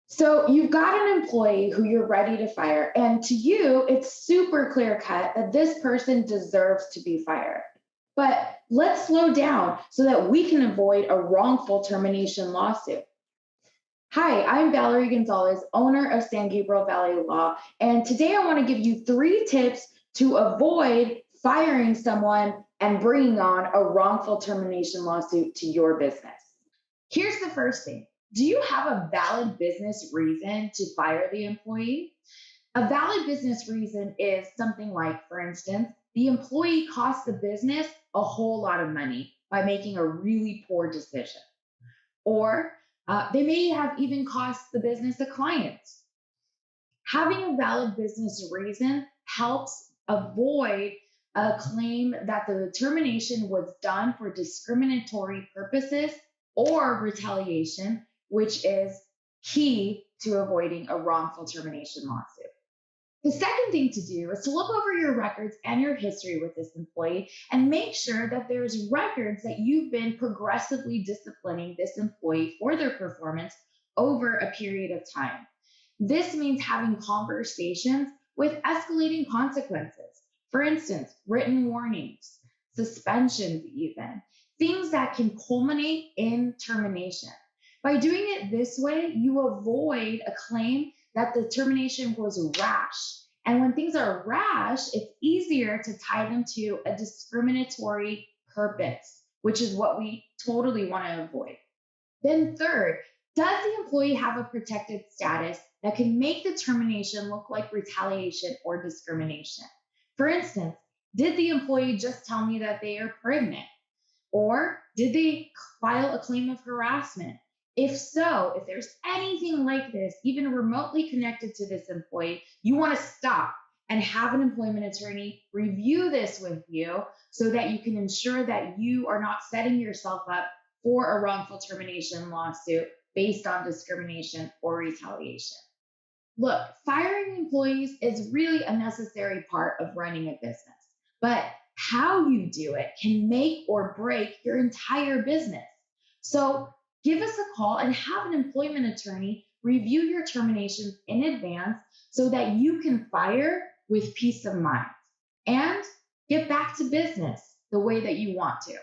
So you've got an employee who you're ready to fire, and to you, it's super clear cut that this person deserves to be fired. But let's slow down so that we can avoid a wrongful termination lawsuit. Hi, I'm Valerie Gonzalez, owner of San Gabriel Valley Law, and today I want to give you 3 tips to avoid firing someone and bringing on a wrongful termination lawsuit to your business. Here's the first thing. Do you have a valid business reason to fire the employee? A valid business reason is something like, for instance, the employee cost the business a whole lot of money by making a really poor decision. Or they may have even cost the business a client. Having a valid business reason helps avoid a claim that the termination was done for discriminatory purposes or retaliation, which is key to avoiding a wrongful termination lawsuit. The second thing to do is to look over your records and your history with this employee and make sure that there's records that you've been progressively disciplining this employee for their performance over a period of time. This means having conversations with escalating consequences. For instance, written warnings, suspensions, even things that can culminate in termination. By doing it this way, you avoid a claim that the termination was rash. And when things are rash, it's easier to tie them to a discriminatory purpose, which is what we totally want to avoid. Then, third, does the employee have a protected status that can make the termination look like retaliation or discrimination? For instance, did the employee just tell me that they are pregnant? Or did they file a claim of harassment? If so, if there's anything like this, even remotely connected to this employee, you want to stop and have an employment attorney review this with you so that you can ensure that you are not setting yourself up for a wrongful termination lawsuit based on discrimination or retaliation. Look, firing employees is really a necessary part of running a business, but how you do it can make or break your entire business. So give us a call and have an employment attorney review your terminations in advance so that you can fire with peace of mind and get back to business the way that you want to.